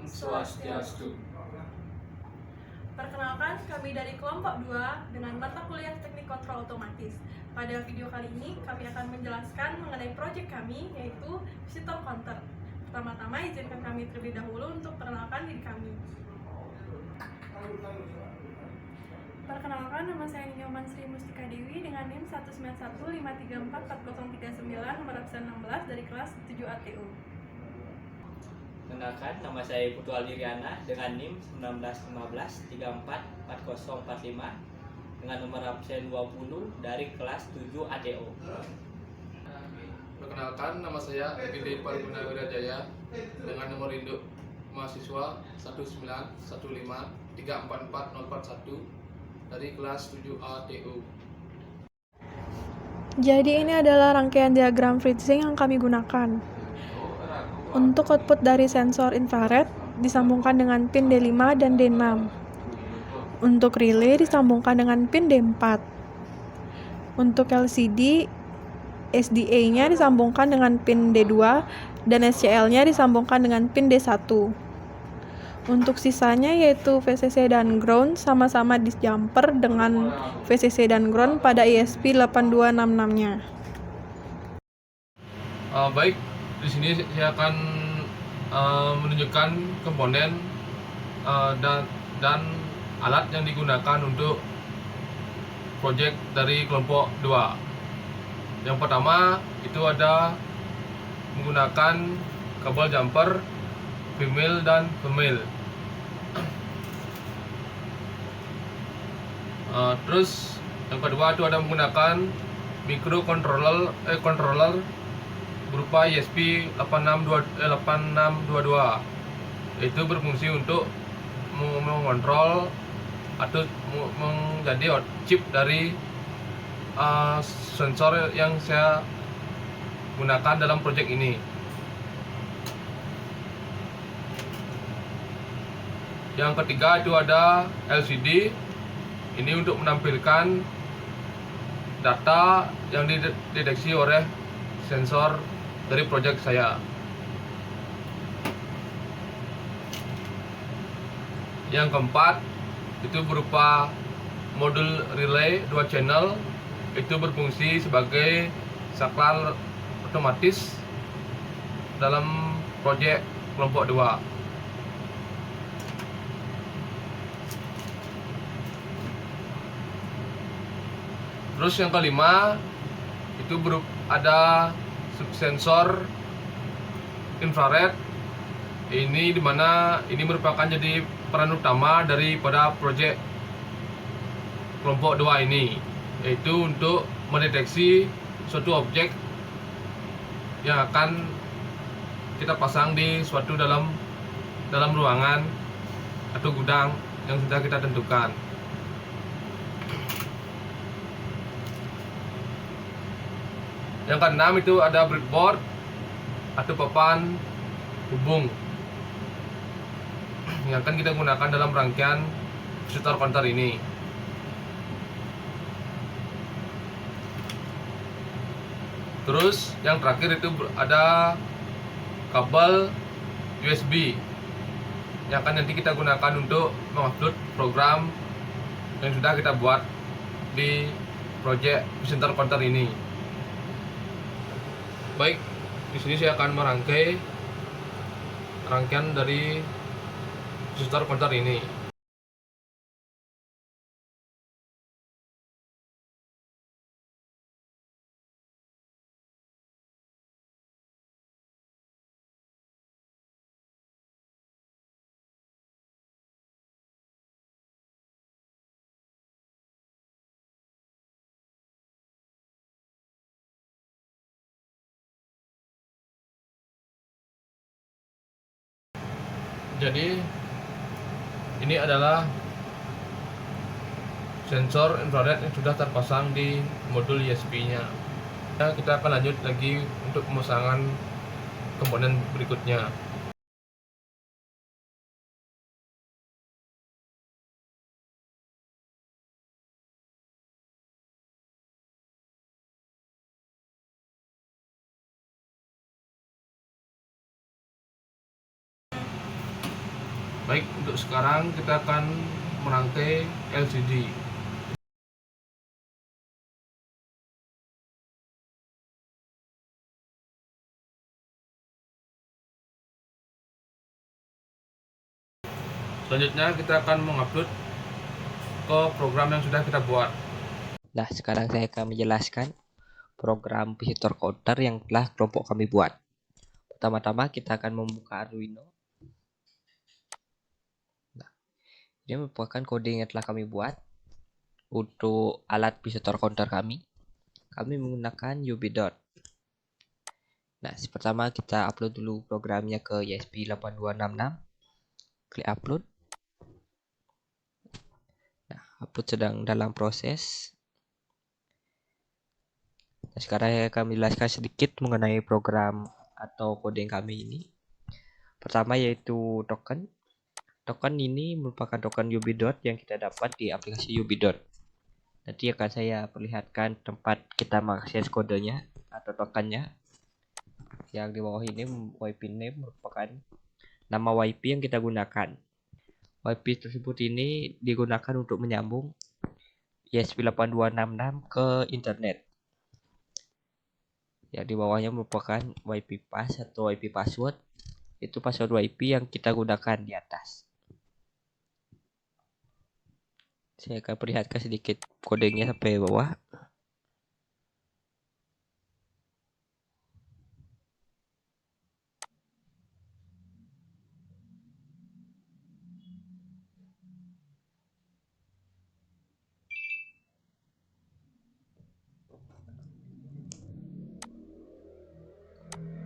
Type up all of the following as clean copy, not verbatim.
Swastiastu. Perkenalkan, kami dari kelompok 2 dengan mata kuliah Teknik Kontrol Otomatis. Pada video kali ini, kami akan menjelaskan mengenai proyek kami, yaitu visitor counter. Pertama-tama, izinkan kami terlebih dahulu untuk perkenalkan diri kami. Perkenalkan, nama saya Nyoman Sri Mustika Dewi dengan NIM 19153444039, nomor absen 16 dari kelas 7 ATU. Kenalkan, nama saya Putu Aldiriana dengan NIM 1915344045 dengan nomor absen 20 dari kelas 7 ATO. Perkenalkan, nama saya Ebindi Pariguna Wirajaya dengan nomor induk mahasiswa 191534441 dari kelas 7 ATU. Jadi ini adalah rangkaian diagram freezing yang kami gunakan. Untuk output dari sensor infrared disambungkan dengan pin D5 dan D6. Untuk relay disambungkan dengan pin D4. Untuk LCD, SDA-nya disambungkan dengan pin D2 dan SCL-nya disambungkan dengan pin D1. Untuk sisanya yaitu VCC dan ground sama-sama dijumper dengan VCC dan ground pada ESP8266-nya. Baik, di sini saya akan menunjukkan komponen dan alat yang digunakan untuk proyek dari kelompok 2. Yang pertama itu ada menggunakan kabel jumper female dan female. Terus yang kedua itu ada menggunakan microcontroller berupa ESP8622, itu berfungsi untuk mengontrol atau menjadi chip dari sensor yang saya gunakan dalam proyek ini. Yang ketiga itu ada LCD, ini untuk menampilkan data yang dideteksi oleh sensor dari proyek saya. Yang keempat itu berupa modul relay 2 channel, itu berfungsi sebagai saklar otomatis dalam proyek kelompok 2. Terus yang kelima itu ada sensor infrared. Ini dimana ini merupakan jadi peran utama daripada proyek kelompok 2 ini, yaitu untuk mendeteksi suatu objek yang akan kita pasang di suatu dalam ruangan atau gudang yang sudah kita tentukan. Yang keenam itu ada breadboard atau papan hubung yang akan kita gunakan dalam rangkaian visitor counter ini. Terus yang terakhir itu ada kabel USB yang akan nanti kita gunakan untuk mengupload program yang sudah kita buat di proyek visitor counter ini. Baik, di sini saya akan merangkai rangkaian dari visitor counter ini. Jadi ini adalah sensor infrared yang sudah terpasang di modul ESP-nya. Kita akan lanjut lagi untuk pemasangan komponen berikutnya. Baik, untuk sekarang kita akan merangkai LCD. Selanjutnya kita akan mengupload ke program yang sudah kita buat. Nah, sekarang saya akan menjelaskan program visitor counter yang telah kelompok kami buat. Pertama-tama kita akan membuka Arduino. Nah, ini merupakan coding yang telah kami buat untuk alat visitor counter kami. Kami menggunakan UB.dot. Nah, pertama kita upload dulu programnya ke ESP8266. Klik upload. Nah, upload sedang dalam proses. Nah, sekarang saya akan menjelaskan sedikit mengenai program atau coding kami ini. Pertama yaitu token. Token ini merupakan token UB.dot yang kita dapat di aplikasi UB.dot. Nanti akan saya perlihatkan tempat kita mengakses kodenya atau tokennya. Yang di bawah ini WiFi name merupakan nama WiFi yang kita gunakan. WiFi tersebut ini digunakan untuk menyambung ESP8266 ke internet. Yang di bawahnya merupakan WiFi pass atau WiFi password. Itu password WiFi yang kita gunakan di atas. Saya akan perlihatkan sedikit kodenya sampai bawah.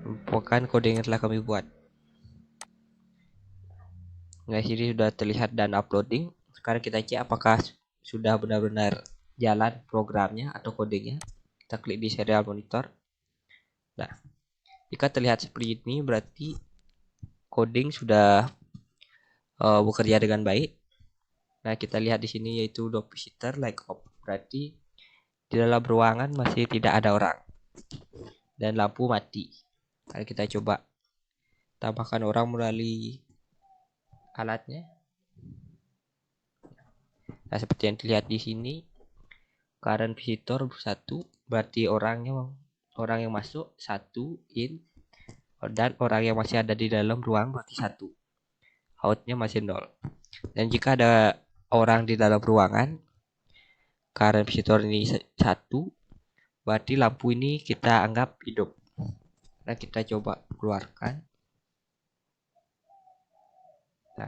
Merupakan kodenya yang telah kami buat. Nah, sini sudah terlihat dan uploading. Sekarang kita cek apakah sudah benar-benar jalan programnya atau kodenya. Kita klik di serial monitor. Nah, jika terlihat seperti ini berarti coding sudah bekerja dengan baik. Nah, kita lihat di sini yaitu dot visitor like off. Berarti di dalam ruangan masih tidak ada orang. Dan lampu mati. Mari kita coba tambahkan orang melalui alatnya. Nah, seperti yang terlihat di sini, current visitor 1, berarti orang yang masuk 1 in, dan orang yang masih ada di dalam ruang berarti 1. Outnya masih 0. Dan jika ada orang di dalam ruangan, current visitor ini 1, berarti lampu ini kita anggap hidup. Nah, kita coba keluarkan. Nah,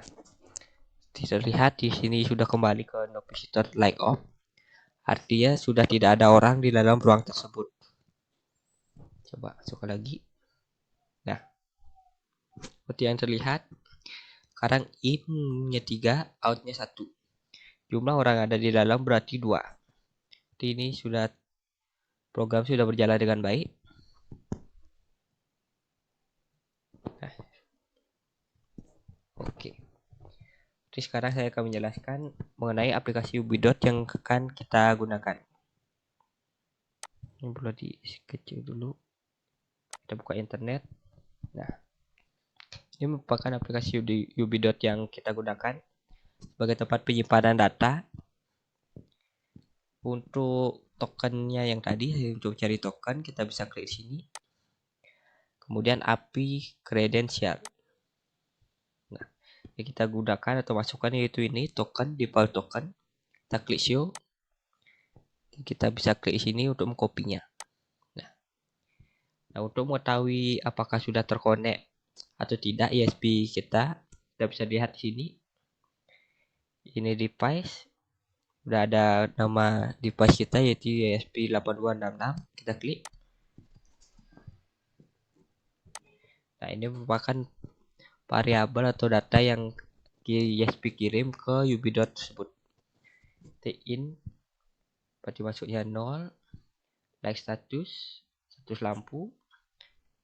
terlihat di sini sudah kembali ke no visitor like off. Artinya sudah tidak ada orang di dalam ruang tersebut. Coba masukkan lagi. Nah, seperti yang terlihat, sekarang in-nya 3, out-nya 1. Jumlah orang ada di dalam berarti 2. Jadi ini program sudah berjalan dengan baik. Nah, oke. Jadi sekarang saya akan menjelaskan mengenai aplikasi UB.dot yang akan kita gunakan. Ini perlu di kecil dulu. Kita buka internet. Nah, ini merupakan aplikasi UB.dot yang kita gunakan sebagai tempat penyimpanan data. Untuk tokennya yang tadi, untuk cari token kita bisa klik sini. Kemudian API credential. Nah, yang kita gunakan atau masukkan yaitu ini token, default token. Kita klik show. Kita bisa klik sini untuk mengkopinya. Nah, untuk mengetahui apakah sudah terkonek atau tidak ESP kita bisa lihat di sini. Ini device. Udah ada nama device kita yaitu ESP8266. Kita klik. Nah, ini merupakan variabel atau data yang ESP kirim ke UB.dot tersebut. In berarti masuknya 0, like status lampu,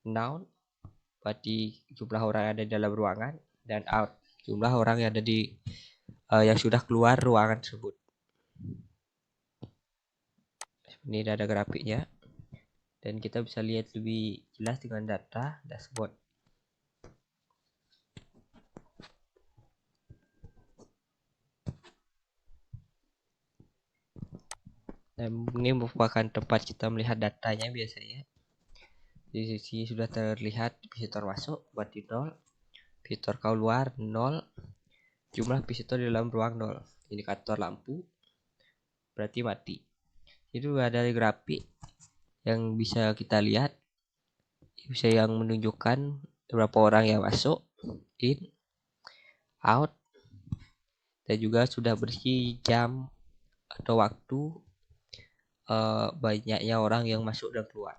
noun berarti jumlah orang yang ada di dalam ruangan, dan out jumlah orang yang ada di yang sudah keluar ruangan tersebut. Ini ada grafiknya dan kita bisa lihat lebih jelas dengan data dashboard. Nah, ini merupakan tempat kita melihat datanya biasanya. Di sini sudah terlihat visitor masuk berarti 0, visitor keluar 0, jumlah visitor di dalam ruang 0, indikator lampu berarti mati. Itu ada grafik yang bisa kita lihat, bisa yang menunjukkan berapa orang yang masuk, in, out, dan juga sudah bersih jam atau waktu, banyaknya orang yang masuk dan keluar.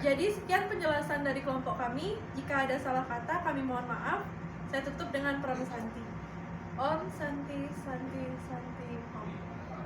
Jadi sekian penjelasan dari kelompok kami. Jika ada salah kata, kami mohon maaf. Saya tutup dengan Pram Santi. Om Santi Santi Santi.